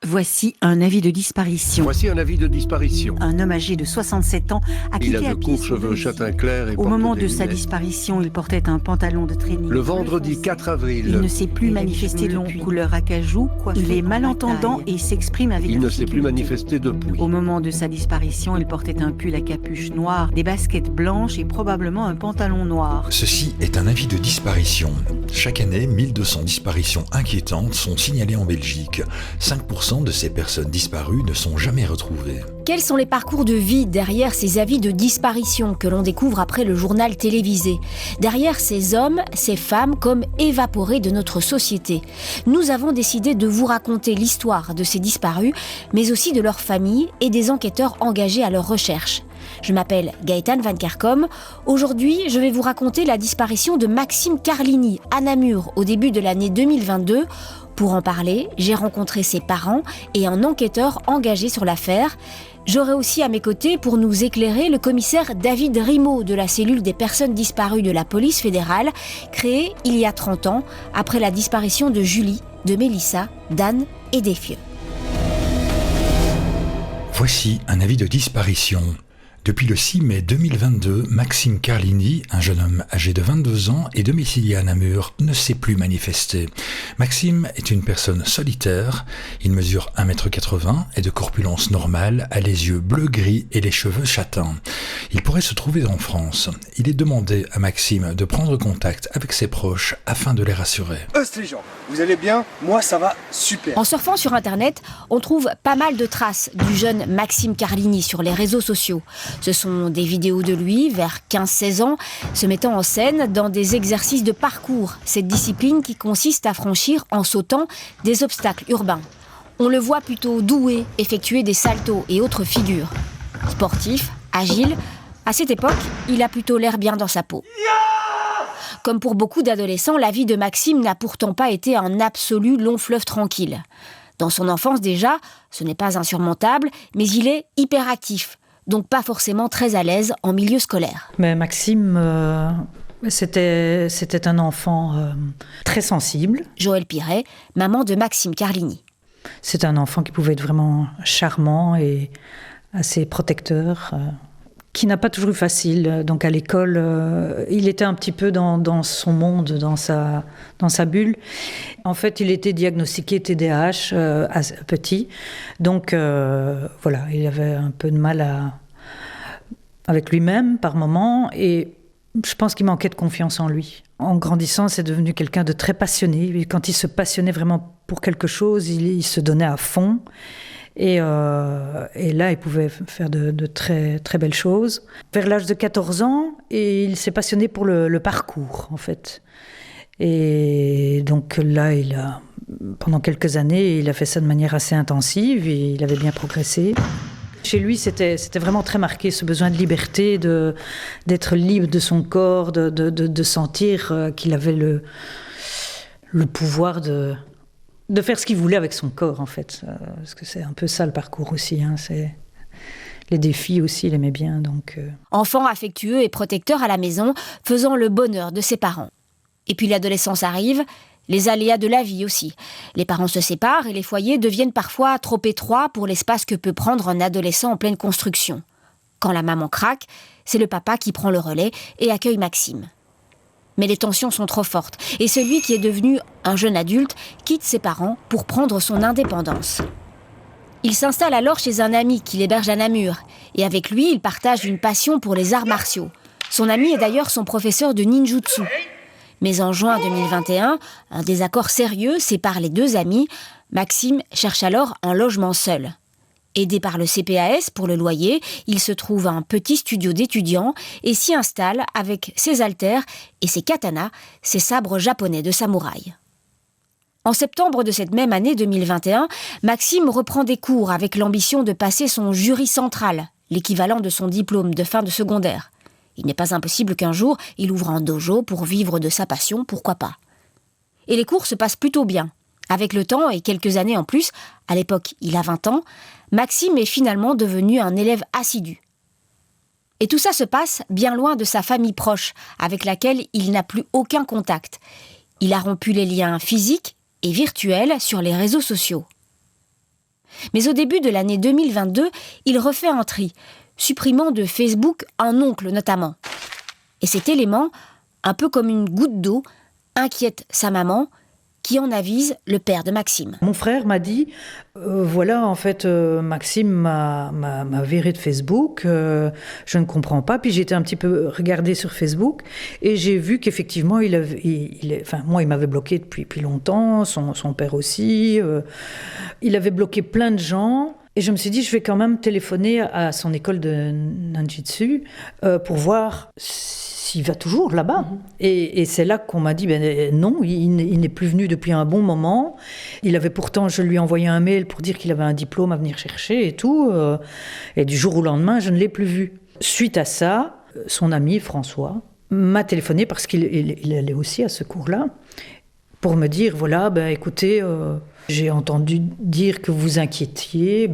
Voici un avis de disparition. Voici un avis de disparition. Un homme âgé de 67 ans a Il quitté a à de pied courts son cheveux domicile. châtain clair et Au porte moment des de sa lunettes. disparition, il portait un pantalon de training. Le vendredi 4 avril, Il ne s'est plus manifesté depuis. Couleur acajou, il est malentendant et s'exprime avec il ne s'est plus difficulté. manifesté depuis. Au moment de sa disparition, il portait un pull à capuche noire, des baskets blanches et probablement un pantalon noir. Ceci est un avis de disparition. Chaque année, 1200 disparitions inquiétantes sont signalées en Belgique. 5% de ces personnes disparues ne sont jamais retrouvées. Quels sont les parcours de vie derrière ces avis de disparition que l'on découvre après le journal télévisé? Derrière ces hommes, ces femmes comme évaporés de notre société. Nous avons décidé de vous raconter l'histoire de ces disparus, mais aussi de leurs familles et des enquêteurs engagés à leur recherche. Je m'appelle Gaëtane Van Kerkom. Aujourd'hui, je vais vous raconter la disparition de Maxime Carlini à Namur au début de l'année 2022. Pour en parler, j'ai rencontré ses parents et un enquêteur engagé sur l'affaire. J'aurai aussi à mes côtés pour nous éclairer le commissaire David Rimaud de la cellule des personnes disparues de la police fédérale, créée il y a 30 ans après la disparition de Julie, de Mélissa, d'Anne et d'Effieux. Voici un avis de disparition. Depuis le 6 mai 2022, Maxime Carlini, un jeune homme âgé de 22 ans et domicilié à Namur, ne s'est plus manifesté. Maxime est une personne solitaire. Il mesure 1,80 m, est de corpulence normale, a les yeux bleu-gris et les cheveux châtains. Il pourrait se trouver en France. Il est demandé à Maxime de prendre contact avec ses proches afin de les rassurer. Les gens, vous allez bien? Moi, ça va super. En surfant sur Internet, on trouve pas mal de traces du jeune Maxime Carlini sur les réseaux sociaux. Ce sont des vidéos de lui, vers 15-16 ans, se mettant en scène dans des exercices de parcours, cette discipline qui consiste à franchir en sautant des obstacles urbains. On le voit plutôt doué, effectuer des saltos et autres figures. Sportif, agile, à cette époque, il a plutôt l'air bien dans sa peau. Comme pour beaucoup d'adolescents, la vie de Maxime n'a pourtant pas été un absolu long fleuve tranquille. Dans son enfance déjà, ce n'est pas insurmontable, mais il est hyperactif, donc pas forcément très à l'aise en milieu scolaire. Mais Maxime, c'était un enfant très sensible. Joëlle Piret, maman de Maxime Carlini. C'est un enfant qui pouvait être vraiment charmant et assez protecteur, qui n'a pas toujours eu facile. Donc à l'école, il était un petit peu dans son monde, dans sa bulle. En fait, il était diagnostiqué TDAH petit. Donc voilà, il avait un peu de mal avec lui-même par moments. Et je pense qu'il manquait de confiance en lui. En grandissant, c'est devenu quelqu'un de très passionné. Et quand il se passionnait vraiment pour quelque chose, il se donnait à fond. Et là, il pouvait faire de très, très belles choses. Vers l'âge de 14 ans, et il s'est passionné pour le parcours, en fait. Et donc là, pendant quelques années, il a fait ça de manière assez intensive et il avait bien progressé. Chez lui, c'était vraiment très marqué, ce besoin de liberté, d'être libre de son corps, de sentir qu'il avait le pouvoir de faire ce qu'il voulait avec son corps, en fait. Parce que c'est un peu ça, le parcours aussi. C'est les défis aussi, il aimait bien. Donc. Enfant affectueux et protecteur à la maison, faisant le bonheur de ses parents. Et puis l'adolescence arrive, les aléas de la vie aussi. Les parents se séparent et les foyers deviennent parfois trop étroits pour l'espace que peut prendre un adolescent en pleine construction. Quand la maman craque, c'est le papa qui prend le relais et accueille Maxime. Mais les tensions sont trop fortes et celui qui est devenu un jeune adulte quitte ses parents pour prendre son indépendance. Il s'installe alors chez un ami qui l'héberge à Namur et avec lui, il partage une passion pour les arts martiaux. Son ami est d'ailleurs son professeur de ninjutsu. Mais en juin 2021, un désaccord sérieux sépare les deux amis. Maxime cherche alors un logement seul. Aidé par le CPAS pour le loyer, il se trouve un petit studio d'étudiants et s'y installe avec ses haltères et ses katanas, ses sabres japonais de samouraï. En septembre de cette même année 2021, Maxime reprend des cours avec l'ambition de passer son jury central, l'équivalent de son diplôme de fin de secondaire. Il n'est pas impossible qu'un jour, il ouvre un dojo pour vivre de sa passion, pourquoi pas. Et les cours se passent plutôt bien. Avec le temps et quelques années en plus, à l'époque il a 20 ans, Maxime est finalement devenu un élève assidu. Et tout ça se passe bien loin de sa famille proche, avec laquelle il n'a plus aucun contact. Il a rompu les liens physiques et virtuels sur les réseaux sociaux. Mais au début de l'année 2022, il refait un tri, supprimant de Facebook un oncle notamment. Et cet élément, un peu comme une goutte d'eau, inquiète sa maman, qui en avise le père de Maxime. Mon frère m'a dit, voilà, en fait, Maxime m'a viré de Facebook, je ne comprends pas. Puis j'étais un petit peu regardé sur Facebook et j'ai vu qu'effectivement, moi, il m'avait bloqué depuis longtemps, son père aussi. Il avait bloqué plein de gens. Et je me suis dit, je vais quand même téléphoner à son école de ninjitsu pour voir s'il va toujours là-bas. Et c'est là qu'on m'a dit, non, il n'est plus venu depuis un bon moment. Il avait pourtant, je lui ai envoyé un mail pour dire qu'il avait un diplôme à venir chercher et tout. Et du jour au lendemain, je ne l'ai plus vu. Suite à ça, son ami François m'a téléphoné parce qu'il allait aussi à ce cours-là pour me dire, voilà, écoutez... j'ai entendu dire que vous inquiétiez,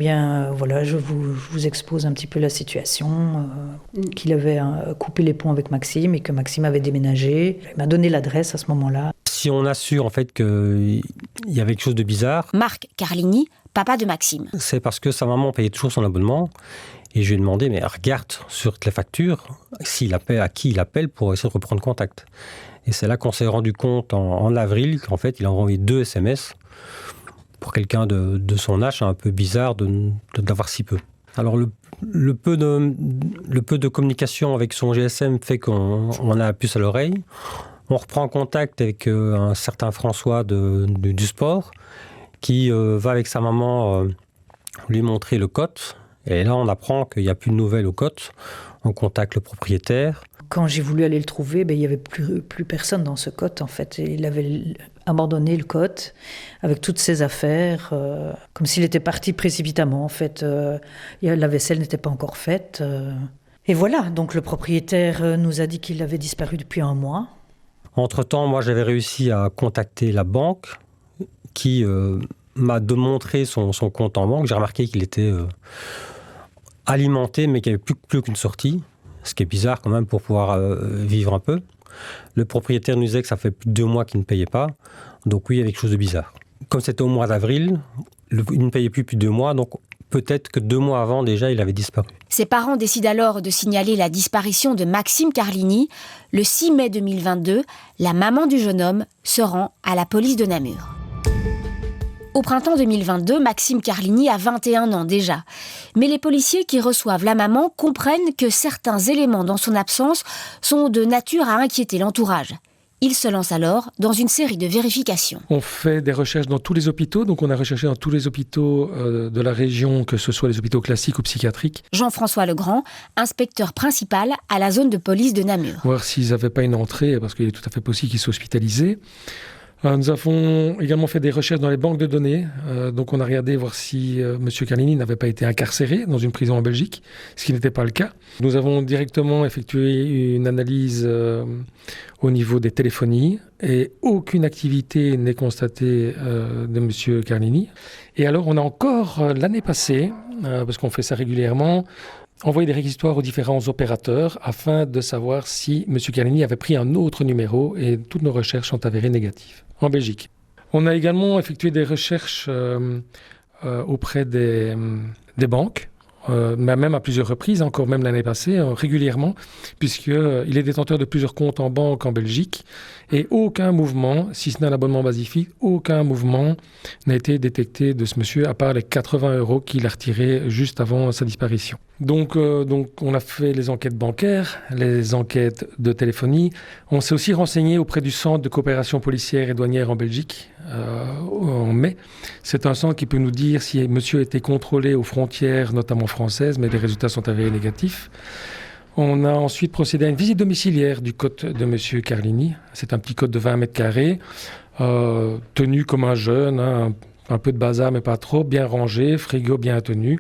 voilà, je vous expose un petit peu la situation, qu'il avait coupé les ponts avec Maxime et que Maxime avait déménagé. Il m'a donné l'adresse à ce moment-là. Si on assure en fait qu'il y avait quelque chose de bizarre... Marc Carlini, papa de Maxime. C'est parce que sa maman payait toujours son abonnement et je lui ai demandé, mais regarde sur les factures à qui il appelle pour essayer de reprendre contact. Et c'est là qu'on s'est rendu compte en avril qu'en fait il a envoyé 2 SMS. Pour quelqu'un de son âge, c'est un peu bizarre d'avoir si peu. Alors le peu de communication avec son GSM fait qu'on a la puce à l'oreille. On reprend contact avec un certain François du sport qui va avec sa maman lui montrer le COT. Et là, on apprend qu'il n'y a plus de nouvelles au COT. On contacte le propriétaire. Quand j'ai voulu aller le trouver, il n'y avait plus personne dans ce COT, en fait. Il avait abandonné le COT avec toutes ses affaires, comme s'il était parti précipitamment, en fait. La vaisselle n'était pas encore faite. Et voilà, donc le propriétaire nous a dit qu'il avait disparu depuis 1 mois. Entre-temps, moi, j'avais réussi à contacter la banque qui m'a démontré son compte en banque. J'ai remarqué qu'il était alimenté, mais qu'il n'y avait plus aucune sortie. Ce qui est bizarre quand même pour pouvoir vivre un peu. Le propriétaire nous disait que ça fait plus de 2 mois qu'il ne payait pas. Donc oui, il y avait quelque chose de bizarre. Comme c'était au mois d'avril, il ne payait plus de 2 mois, donc peut-être que 2 mois avant déjà, il avait disparu. Ses parents décident alors de signaler la disparition de Maxime Carlini. Le 6 mai 2022, la maman du jeune homme se rend à la police de Namur. Au printemps 2022, Maxime Carlini a 21 ans déjà. Mais les policiers qui reçoivent la maman comprennent que certains éléments dans son absence sont de nature à inquiéter l'entourage. Ils se lancent alors dans une série de vérifications. On fait des recherches dans tous les hôpitaux, donc on a recherché dans tous les hôpitaux de la région, que ce soit les hôpitaux classiques ou psychiatriques. Jean-François Legrand, inspecteur principal à la zone de police de Namur. Voir s'ils n'avaient pas une entrée, parce qu'il est tout à fait possible qu'ils soient hospitalisés. Nous avons également fait des recherches dans les banques de données. Donc on a regardé voir si M. Carlini n'avait pas été incarcéré dans une prison en Belgique, ce qui n'était pas le cas. Nous avons directement effectué une analyse au niveau des téléphonies et aucune activité n'est constatée de M. Carlini. Et alors on a encore l'année passée, parce qu'on fait ça régulièrement, envoyer des réquisitoires aux différents opérateurs afin de savoir si M. Carlini avait pris un autre numéro et toutes nos recherches sont avérées négatives en Belgique. On a également effectué des recherches auprès des banques, même à plusieurs reprises, encore même l'année passée, régulièrement, puisqu'il est détenteur de plusieurs comptes en banque en Belgique et aucun mouvement, si ce n'est un abonnement Basifique, aucun mouvement n'a été détecté de ce monsieur, à part les 80 € qu'il a retirés juste avant sa disparition. Donc on a fait les enquêtes bancaires, les enquêtes de téléphonie. On s'est aussi renseigné auprès du Centre de coopération policière et douanière en Belgique en mai. C'est un centre qui peut nous dire si monsieur a été contrôlé aux frontières, notamment françaises, mais les résultats sont avérés négatifs. On a ensuite procédé à une visite domiciliaire du COT de monsieur Carlini. C'est un petit COT de 20 mètres carrés, tenu comme un jeune, un peu de bazar mais pas trop, bien rangé, frigo bien tenu.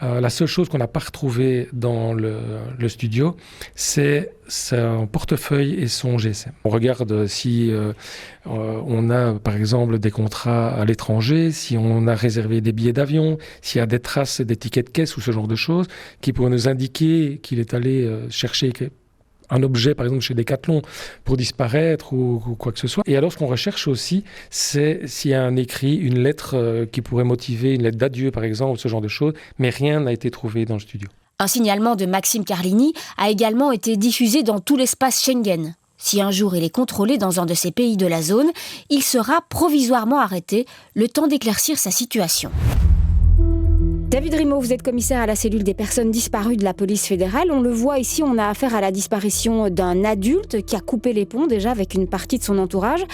La seule chose qu'on n'a pas retrouvée dans le studio, c'est son portefeuille et son GSM. On regarde si on a, par exemple, des contrats à l'étranger, si on a réservé des billets d'avion, s'il y a des traces des tickets de caisse ou ce genre de choses qui pourraient nous indiquer qu'il est allé chercher un objet, par exemple chez Decathlon, pour disparaître ou quoi que ce soit. Et alors, ce qu'on recherche aussi, c'est s'il y a un écrit, une lettre qui pourrait motiver, une lettre d'adieu, par exemple, ce genre de choses, mais rien n'a été trouvé dans le studio. Un signalement de Maxime Carlini a également été diffusé dans tout l'espace Schengen. Si un jour il est contrôlé dans un de ces pays de la zone, il sera provisoirement arrêté, le temps d'éclaircir sa situation. David Rimeau, vous êtes commissaire à la cellule des personnes disparues de la police fédérale. On le voit ici, on a affaire à la disparition d'un adulte qui a coupé les ponts déjà avec une partie de son entourage.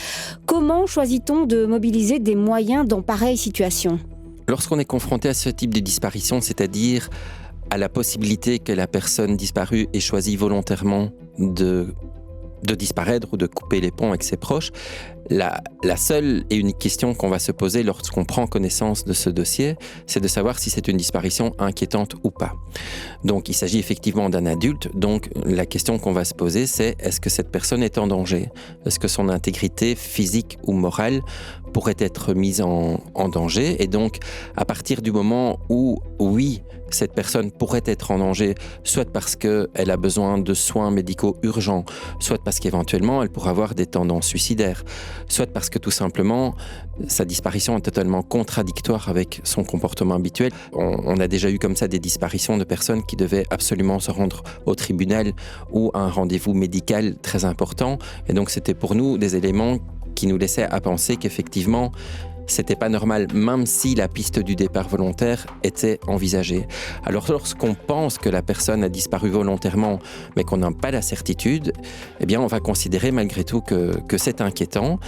Comment choisit-on de mobiliser des moyens dans pareille situation ? Lorsqu'on est confronté à ce type de disparition, c'est-à-dire à la possibilité que la personne disparue ait choisi volontairement de disparaître ou de couper les ponts avec ses proches, la seule et unique question qu'on va se poser lorsqu'on prend connaissance de ce dossier, c'est de savoir si c'est une disparition inquiétante ou pas. Donc il s'agit effectivement d'un adulte, donc la question qu'on va se poser, c'est est-ce que cette personne est en danger ? Est-ce que son intégrité physique ou morale pourrait être mise en danger ? Et donc à partir du moment où, oui, cette personne pourrait être en danger, soit parce qu'elle a besoin de soins médicaux urgents, soit parce qu'éventuellement elle pourrait avoir des tendances suicidaires, soit parce que tout simplement sa disparition est totalement contradictoire avec son comportement habituel. On a déjà eu comme ça des disparitions de personnes qui devaient absolument se rendre au tribunal ou à un rendez-vous médical très important. Et donc c'était pour nous des éléments qui nous laissaient à penser qu'effectivement c'était pas normal, même si la piste du départ volontaire était envisagée. Alors lorsqu'on pense que la personne a disparu volontairement, mais qu'on n'a pas la certitude, eh bien on va considérer malgré tout que c'est inquiétant.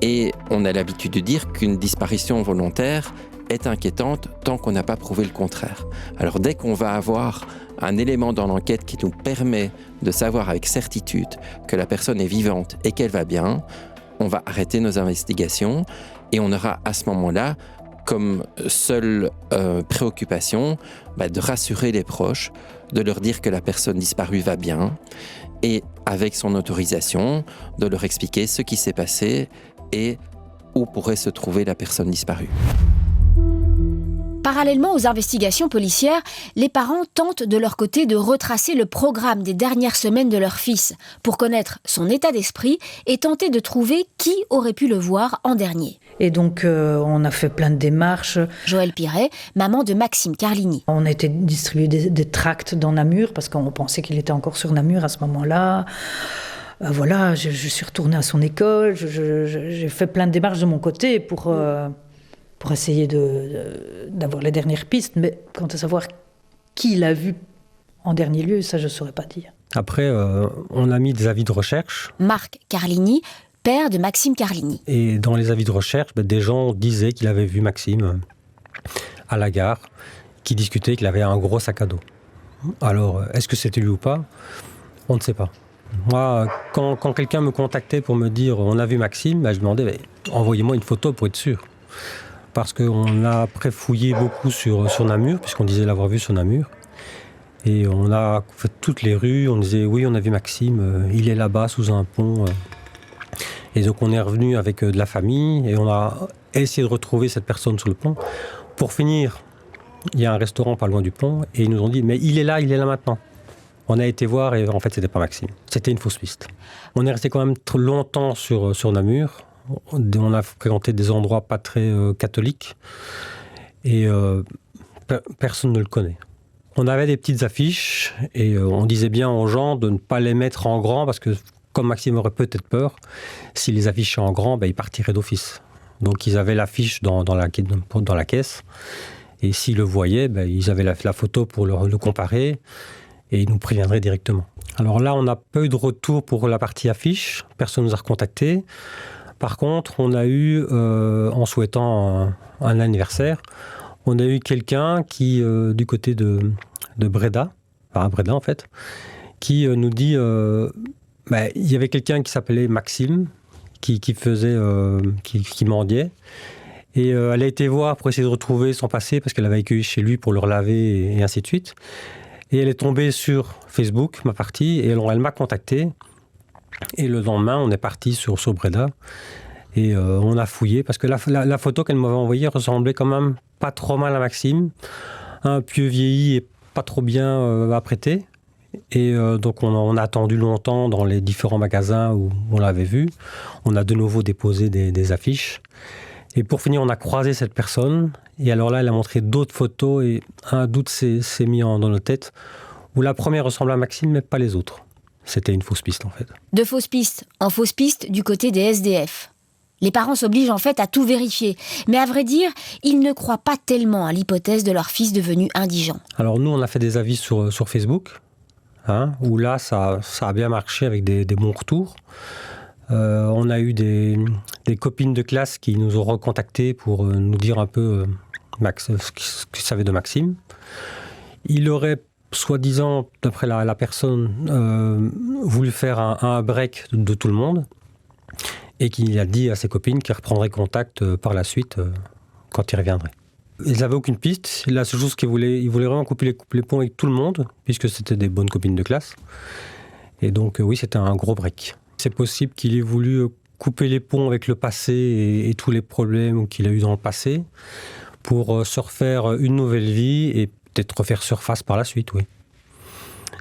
Et on a l'habitude de dire qu'une disparition volontaire est inquiétante tant qu'on n'a pas prouvé le contraire. Alors dès qu'on va avoir un élément dans l'enquête qui nous permet de savoir avec certitude que la personne est vivante et qu'elle va bien, on va arrêter nos investigations et on aura à ce moment-là comme seule préoccupation de rassurer les proches, de leur dire que la personne disparue va bien et avec son autorisation, de leur expliquer ce qui s'est passé et où pourrait se trouver la personne disparue. Parallèlement aux investigations policières, les parents tentent de leur côté de retracer le programme des dernières semaines de leur fils pour connaître son état d'esprit et tenter de trouver qui aurait pu le voir en dernier. Et donc, on a fait plein de démarches. Joëlle Piret, maman de Maxime Carlini. On a été distribuer des tracts dans Namur parce qu'on pensait qu'il était encore sur Namur à ce moment-là. Voilà, je suis retournée à son école. J'ai fait plein de démarches de mon côté pour essayer d'avoir les dernières pistes, mais quant à savoir qui l'a vu en dernier lieu, ça je ne saurais pas dire. Après, on a mis des avis de recherche. Marc Carlini, père de Maxime Carlini. Et dans les avis de recherche, des gens disaient qu'il avait vu Maxime à la gare, qui discutait qu'il avait un gros sac à dos. Alors, est-ce que c'était lui ou pas ? On ne sait pas. Moi, quand quelqu'un me contactait pour me dire « on a vu Maxime », je demandais « envoyez-moi une photo pour être sûr ». Parce qu'on a préfouillé beaucoup sur Namur, puisqu'on disait l'avoir vu sur Namur. Et on a fait toutes les rues, on disait oui, on a vu Maxime, il est là-bas sous un pont. Et donc on est revenu avec de la famille et on a essayé de retrouver cette personne sur le pont. Pour finir, il y a un restaurant pas loin du pont et ils nous ont dit mais il est là maintenant. On a été voir et en fait c'était pas Maxime, c'était une fausse piste. On est resté quand même trop longtemps sur Namur. On a fréquenté des endroits pas très catholiques et personne ne le connaît. On avait des petites affiches et on disait bien aux gens de ne pas les mettre en grand parce que comme Maxime aurait peut-être peur, s'il les affichait en grand, il partirait d'office. Donc ils avaient l'affiche dans la caisse et s'ils le voyaient, ils avaient la photo pour le comparer et ils nous préviendraient directement. Alors là, on n'a pas eu de retour pour la partie affiche, personne ne nous a recontactés. Par contre, on a eu, en souhaitant un anniversaire, on a eu quelqu'un qui, du côté de Breda, enfin à Breda en fait, qui nous dit, il y avait quelqu'un qui s'appelait Maxime, qui mendiait, et elle a été voir pour essayer de retrouver son passé, parce qu'elle avait accueilli chez lui pour le relaver, et ainsi de suite. Et elle est tombée sur Facebook, ma partie, et elle m'a contacté. Et le lendemain, on est parti sur Breda et on a fouillé parce que la photo qu'elle m'avait envoyée ressemblait quand même pas trop mal à Maxime, un pieu vieilli et pas trop bien apprêté. Et donc on a attendu longtemps dans les différents magasins où on l'avait vu. On a de nouveau déposé des affiches. Et pour finir, on a croisé cette personne. Et alors là, elle a montré d'autres photos et un doute s'est mis dans nos têtes où la première ressemble à Maxime, mais pas les autres. C'était une fausse piste en fait. De fausses pistes en fausses pistes du côté des SDF. Les parents s'obligent en fait à tout vérifier. Mais à vrai dire, ils ne croient pas tellement à l'hypothèse de leur fils devenu indigent. Alors nous, on a fait des avis sur Facebook, où là, ça a bien marché avec des bons retours. On a eu des copines de classe qui nous ont recontactés pour nous dire un peu ce qu'ils savaient de Maxime. Il aurait, soi-disant, d'après la personne, voulu faire un break de tout le monde et qu'il a dit à ses copines qu'il reprendrait contact par la suite quand il reviendrait. Ils n'avaient aucune piste. La seule chose qu'il voulait, il voulait vraiment couper les ponts avec tout le monde, puisque c'était des bonnes copines de classe. Et donc, oui, c'était un gros break. C'est possible qu'il ait voulu couper les ponts avec le passé et tous les problèmes qu'il a eu dans le passé pour se refaire une nouvelle vie et peut-être refaire surface par la suite, oui.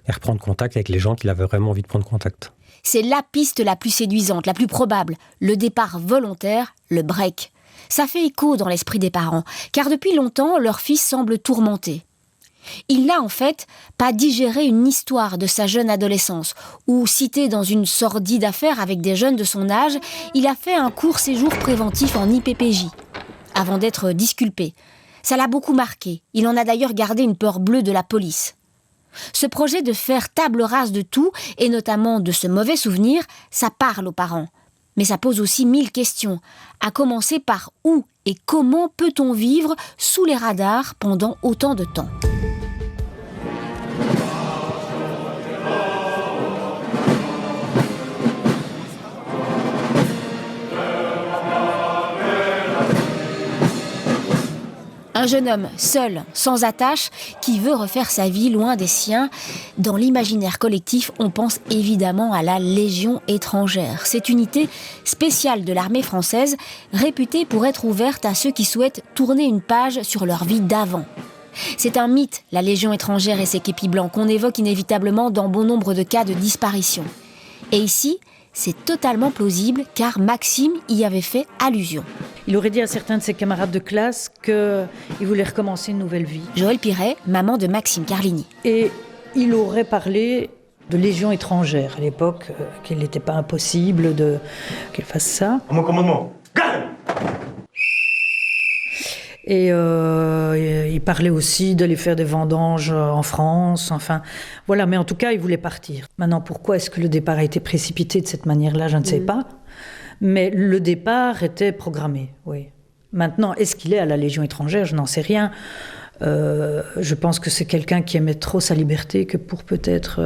Et reprendre contact avec les gens qu'il avait vraiment envie de prendre contact. C'est la piste la plus séduisante, la plus probable. Le départ volontaire, le break. Ça fait écho dans l'esprit des parents, car depuis longtemps, leur fils semble tourmenté. Il n'a en fait pas digéré une histoire de sa jeune adolescence, où, cité dans une sordide affaire avec des jeunes de son âge, il a fait un court séjour préventif en IPPJ, avant d'être disculpé. Ça l'a beaucoup marqué, il en a d'ailleurs gardé une peur bleue de la police. Ce projet de faire table rase de tout, et notamment de ce mauvais souvenir, ça parle aux parents. Mais ça pose aussi 1000 questions, à commencer par où et comment peut-on vivre sous les radars pendant autant de temps ? Un jeune homme, seul, sans attache, qui veut refaire sa vie loin des siens. Dans l'imaginaire collectif, on pense évidemment à la Légion étrangère. Cette unité spéciale de l'armée française, réputée pour être ouverte à ceux qui souhaitent tourner une page sur leur vie d'avant. C'est un mythe, la Légion étrangère et ses képis blancs, qu'on évoque inévitablement dans bon nombre de cas de disparition. Et ici, c'est totalement plausible, car Maxime y avait fait allusion. Il aurait dit à certains de ses camarades de classe qu'il voulait recommencer une nouvelle vie. Joëlle Piret, maman de Maxime Carlini. Et il aurait parlé de Légion étrangère à l'époque, qu'il n'était pas impossible qu'il fasse ça. À mon commandement, garde ! Et il parlait aussi d'aller faire des vendanges en France, enfin voilà, mais en tout cas il voulait partir. Maintenant, pourquoi est-ce que le départ a été précipité de cette manière-là, je ne sais pas. Mais le départ était programmé, oui. Maintenant, est-ce qu'il est à la Légion étrangère ? Je n'en sais rien. Je pense que c'est quelqu'un qui aimait trop sa liberté que pour peut-être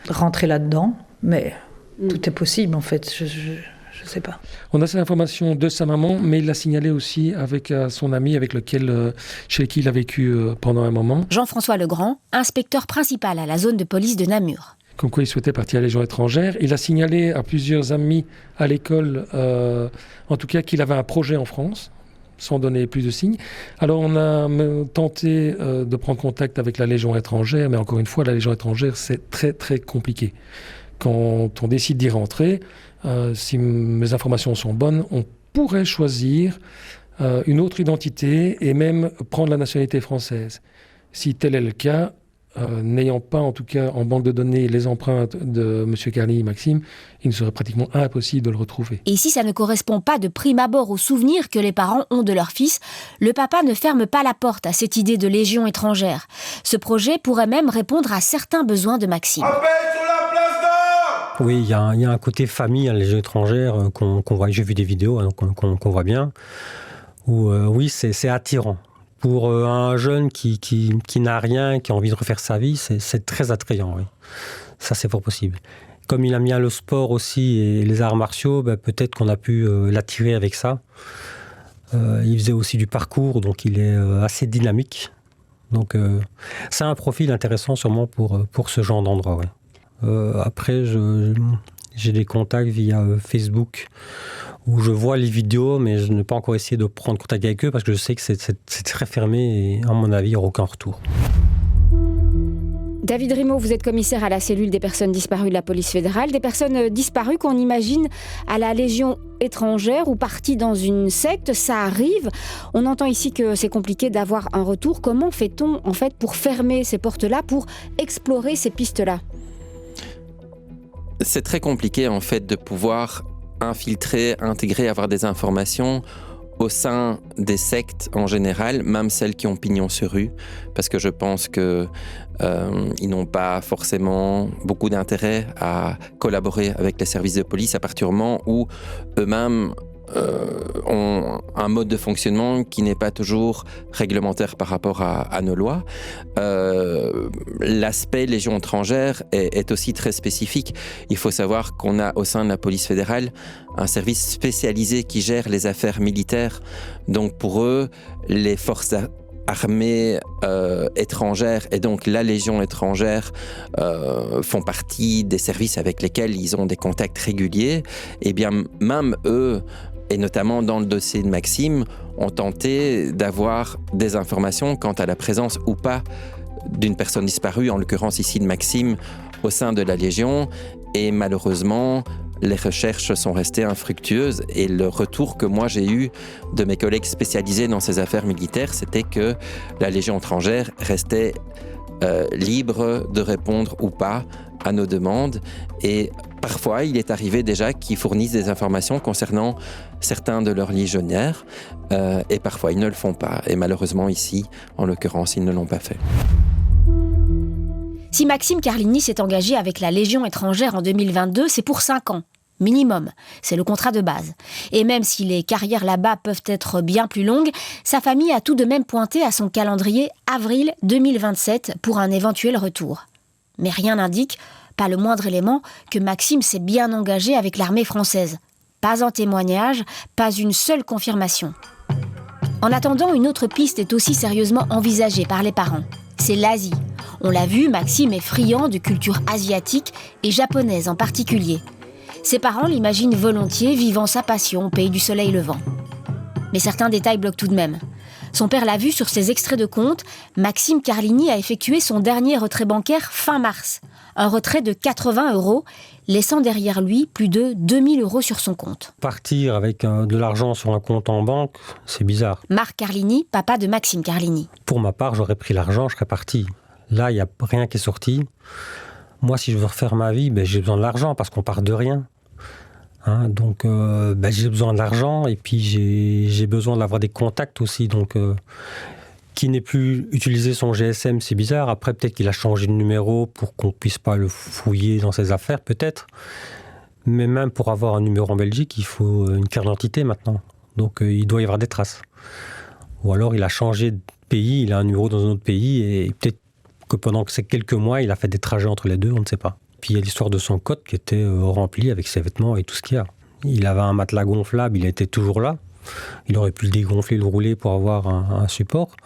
rentrer là-dedans. Mais tout est possible, en fait. Je ne sais pas. On a cette information de sa maman, mais il l'a signalé aussi avec son ami chez qui il a vécu pendant un moment. Jean-François Legrand, inspecteur principal à la zone de police de Namur. Comme quoi il souhaitait partir à la Légion étrangère. Il a signalé à plusieurs amis à l'école, en tout cas, qu'il avait un projet en France, sans donner plus de signes. Alors on a tenté de prendre contact avec la Légion étrangère, mais encore une fois, la Légion étrangère, c'est très très compliqué. Quand on décide d'y rentrer, si mes informations sont bonnes, on pourrait choisir une autre identité et même prendre la nationalité française. Si tel est le cas, n'ayant pas, en tout cas, en banque de données, les empreintes de M. Carlini Maxime, il serait pratiquement impossible de le retrouver. Et si ça ne correspond pas de prime abord aux souvenirs que les parents ont de leur fils, le papa ne ferme pas la porte à cette idée de Légion étrangère. Ce projet pourrait même répondre à certains besoins de Maxime. Oui, il y a un côté famille à la Légion étrangère qu'on voit. J'ai vu des vidéos qu'on voit bien. Où, oui, c'est attirant. Pour un jeune qui n'a rien, qui a envie de refaire sa vie, c'est très attrayant, oui. Ça, c'est fort possible. Comme il a mis le sport aussi et les arts martiaux, peut-être qu'on a pu l'attirer avec ça. Il faisait aussi du parcours, donc il est assez dynamique. Donc, c'est un profil intéressant sûrement pour ce genre d'endroit, ouais. Après, j'ai des contacts via Facebook où je vois les vidéos, mais je n'ai pas encore essayé de prendre contact avec eux parce que je sais que c'est très fermé et à mon avis, il n'y aura aucun retour. David Rimeau, vous êtes commissaire à la cellule des personnes disparues de la police fédérale. Des personnes disparues qu'on imagine à la Légion étrangère ou parties dans une secte, ça arrive. On entend ici que c'est compliqué d'avoir un retour. Comment fait-on en fait pour fermer ces portes-là, pour explorer ces pistes-là ? C'est très compliqué en fait de pouvoir infiltrer, intégrer, avoir des informations au sein des sectes en général, même celles qui ont pignon sur rue, parce que je pense que ils n'ont pas forcément beaucoup d'intérêt à collaborer avec les services de police à partir du moment où eux-mêmes ont un mode de fonctionnement qui n'est pas toujours réglementaire par rapport à nos lois. L'aspect Légion étrangère est aussi très spécifique. Il faut savoir qu'on a au sein de la police fédérale un service spécialisé qui gère les affaires militaires. Donc pour eux, les forces armées étrangères et donc la Légion étrangère font partie des services avec lesquels ils ont des contacts réguliers. Et bien même eux, et notamment dans le dossier de Maxime, ont tenté d'avoir des informations quant à la présence ou pas d'une personne disparue, en l'occurrence ici de Maxime, au sein de la Légion. Et malheureusement, les recherches sont restées infructueuses. Et le retour que moi j'ai eu de mes collègues spécialisés dans ces affaires militaires, c'était que la Légion étrangère restait libre de répondre ou pas à nos demandes. Et parfois, il est arrivé déjà qu'ils fournissent des informations concernant certains de leurs légionnaires, et parfois ils ne le font pas. Et malheureusement ici, en l'occurrence, ils ne l'ont pas fait. Si Maxime Carlini s'est engagé avec la Légion étrangère en 2022, c'est pour 5 ans. Minimum, c'est le contrat de base. Et même si les carrières là-bas peuvent être bien plus longues, sa famille a tout de même pointé à son calendrier avril 2027 pour un éventuel retour. Mais rien n'indique, pas le moindre élément, que Maxime s'est bien engagé avec l'armée française. Pas un témoignage, pas une seule confirmation. En attendant, une autre piste est aussi sérieusement envisagée par les parents. C'est l'Asie. On l'a vu, Maxime est friand de culture asiatique et japonaise en particulier. Ses parents l'imaginent volontiers vivant sa passion au pays du soleil levant. Mais certains détails bloquent tout de même. Son père l'a vu sur ses extraits de compte, Maxime Carlini a effectué son dernier retrait bancaire fin mars. Un retrait de 80 €, laissant derrière lui plus de 2000 € sur son compte. Partir avec de l'argent sur un compte en banque, c'est bizarre. Marc Carlini, papa de Maxime Carlini. Pour ma part, j'aurais pris l'argent, je serais parti. Là, il n'y a rien qui est sorti. Moi, si je veux refaire ma vie, j'ai besoin de l'argent parce qu'on part de rien. Donc, j'ai besoin de l'argent et puis j'ai besoin d'avoir des contacts aussi. Donc, qui n'ait plus utilisé son GSM, c'est bizarre. Après, peut-être qu'il a changé de numéro pour qu'on ne puisse pas le fouiller dans ses affaires, peut-être. Mais même pour avoir un numéro en Belgique, il faut une carte d'identité maintenant. Donc, il doit y avoir des traces. Ou alors, il a changé de pays, il a un numéro dans un autre pays et peut-être que pendant ces quelques mois, il a fait des trajets entre les deux, on ne sait pas. Puis il y a l'histoire de son cote qui était rempli avec ses vêtements et tout ce qu'il y a. Il avait un matelas gonflable, il était toujours là. Il aurait pu le dégonfler, le rouler pour avoir un support.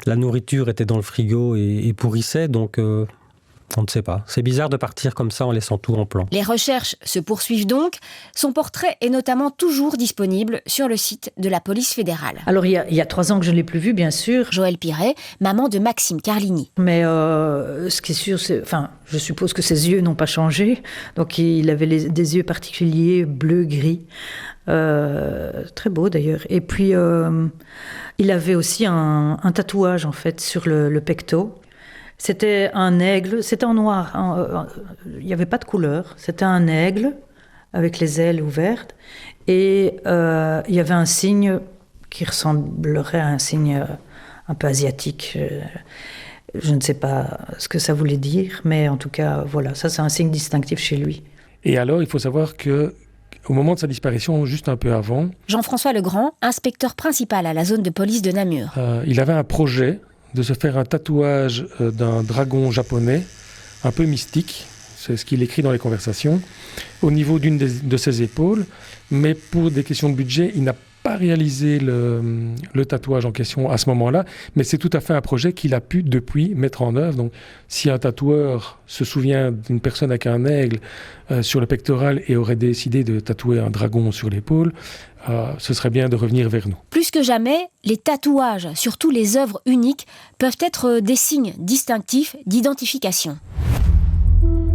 La nourriture était dans le frigo et pourrissait, donc on ne sait pas. C'est bizarre de partir comme ça en laissant tout en plan. Les recherches se poursuivent donc. Son portrait est notamment toujours disponible sur le site de la police fédérale. Alors il y a 3 ans que je ne l'ai plus vu, bien sûr. Joëlle Piret, maman de Maxime Carlini. Mais ce qui est sûr, je suppose que ses yeux n'ont pas changé. Donc il avait des yeux particuliers, bleu-gris. Très beau d'ailleurs. Et puis il avait aussi un tatouage en fait sur le pecto. C'était un aigle, c'était en noir, il n'y avait pas de couleur. C'était un aigle avec les ailes ouvertes et il y avait un signe qui ressemblerait à un signe un peu asiatique. Je ne sais pas ce que ça voulait dire, mais en tout cas, voilà, ça c'est un signe distinctif chez lui. Et alors, il faut savoir que au moment de sa disparition, juste un peu avant... Jean-François Legrand, inspecteur principal à la zone de police de Namur. Il avait un projet de se faire un tatouage d'un dragon japonais, un peu mystique, c'est ce qu'il écrit dans les conversations, au niveau d'une de ses épaules, mais pour des questions de budget, il n'a pas réalisé le tatouage en question à ce moment-là, mais c'est tout à fait un projet qu'il a pu depuis mettre en œuvre. Donc, si un tatoueur se souvient d'une personne avec un aigle sur le pectoral et aurait décidé de tatouer un dragon sur l'épaule, ce serait bien de revenir vers nous. Plus que jamais, les tatouages, surtout les œuvres uniques, peuvent être des signes distinctifs d'identification.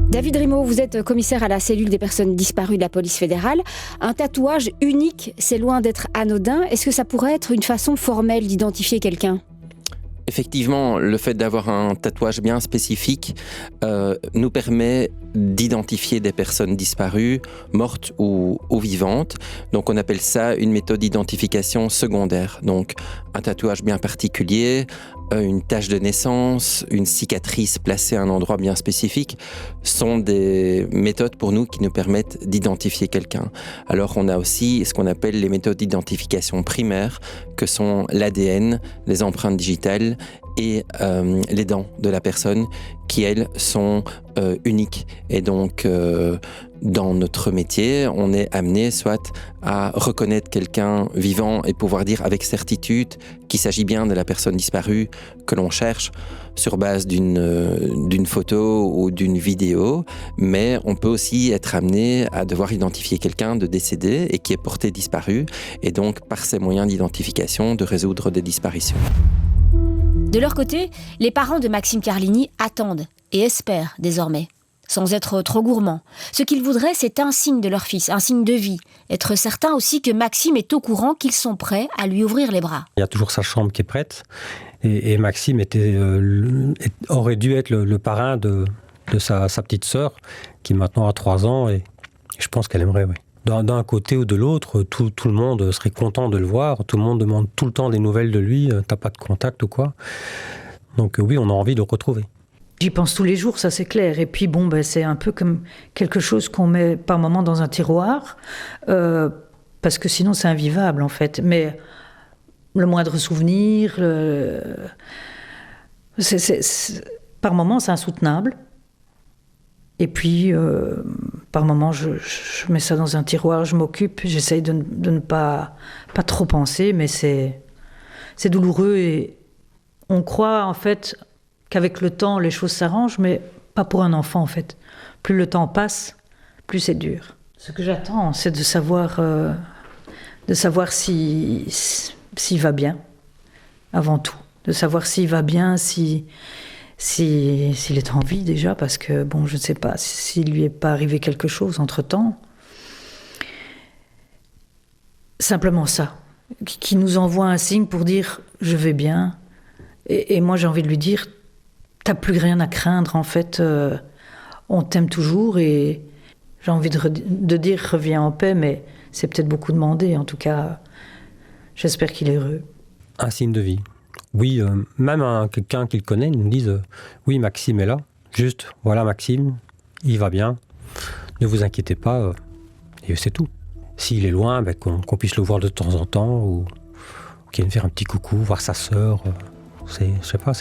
David Rimeau, vous êtes commissaire à la cellule des personnes disparues de la police fédérale. Un tatouage unique, c'est loin d'être anodin. Est-ce que ça pourrait être une façon formelle d'identifier quelqu'un ? Effectivement, le fait d'avoir un tatouage bien spécifique nous permet d'identifier des personnes disparues, mortes ou vivantes. Donc on appelle ça une méthode d'identification secondaire. Donc un tatouage bien particulier, une tache de naissance, une cicatrice placée à un endroit bien spécifique sont des méthodes pour nous qui nous permettent d'identifier quelqu'un. Alors on a aussi ce qu'on appelle les méthodes d'identification primaires, que sont l'ADN, les empreintes digitales et les dents de la personne qui, elles, sont uniques. Et donc, dans notre métier, on est amené soit à reconnaître quelqu'un vivant et pouvoir dire avec certitude qu'il s'agit bien de la personne disparue que l'on cherche sur base d'une photo ou d'une vidéo, mais on peut aussi être amené à devoir identifier quelqu'un de décédé et qui est porté disparu, et donc par ces moyens d'identification de résoudre des disparitions. De leur côté, les parents de Maxime Carlini attendent et espèrent désormais, sans être trop gourmands. Ce qu'ils voudraient, c'est un signe de leur fils, un signe de vie. Être certain aussi que Maxime est au courant qu'ils sont prêts à lui ouvrir les bras. Il y a toujours sa chambre qui est prête. Et Maxime aurait dû être le parrain de sa petite sœur, qui maintenant a 3 ans, et je pense qu'elle aimerait, oui. D'un côté ou de l'autre, tout le monde serait content de le voir. Tout le monde demande tout le temps des nouvelles de lui. T'as pas de contact ou quoi? Donc oui, on a envie de le retrouver. J'y pense tous les jours, ça c'est clair. Et puis c'est un peu comme quelque chose qu'on met par moment dans un tiroir, parce que sinon c'est invivable en fait. Mais le moindre souvenir, par moment c'est insoutenable. Et puis, par moments, je mets ça dans un tiroir, je m'occupe, j'essaye de ne pas trop penser, mais c'est douloureux. Et on croit, en fait, qu'avec le temps, les choses s'arrangent, mais pas pour un enfant, en fait. Plus le temps passe, plus c'est dur. Ce que j'attends, c'est de savoir s'il va bien, avant tout. De savoir s'il va bien, s'il est en vie déjà, parce que, je ne sais pas s'il lui est pas arrivé quelque chose entre-temps. Simplement ça, qui nous envoie un signe pour dire « je vais bien ». Et moi, j'ai envie de lui dire « t'as plus rien à craindre, en fait, on t'aime toujours ». Et j'ai envie de dire « reviens en paix », mais c'est peut-être beaucoup demandé. En tout cas, j'espère qu'il est heureux. Un signe de vie. Oui, même quelqu'un qu'il connaît nous dise oui, Maxime est là. Juste, voilà Maxime, il va bien. Ne vous inquiétez pas. Et c'est tout. S'il est loin, qu'on puisse le voir de temps en temps, ou qu'il vienne faire un petit coucou, voir sa sœur. Je sais pas,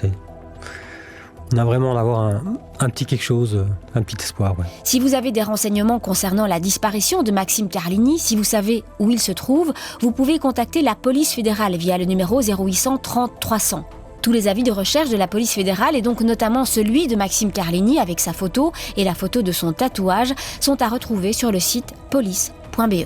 on a vraiment d'avoir un petit quelque chose, un petit espoir. Ouais. Si vous avez des renseignements concernant la disparition de Maxime Carlini, si vous savez où il se trouve, vous pouvez contacter la police fédérale via le numéro 0800 30 300. Tous les avis de recherche de la police fédérale, et donc notamment celui de Maxime Carlini avec sa photo et la photo de son tatouage, sont à retrouver sur le site police.be.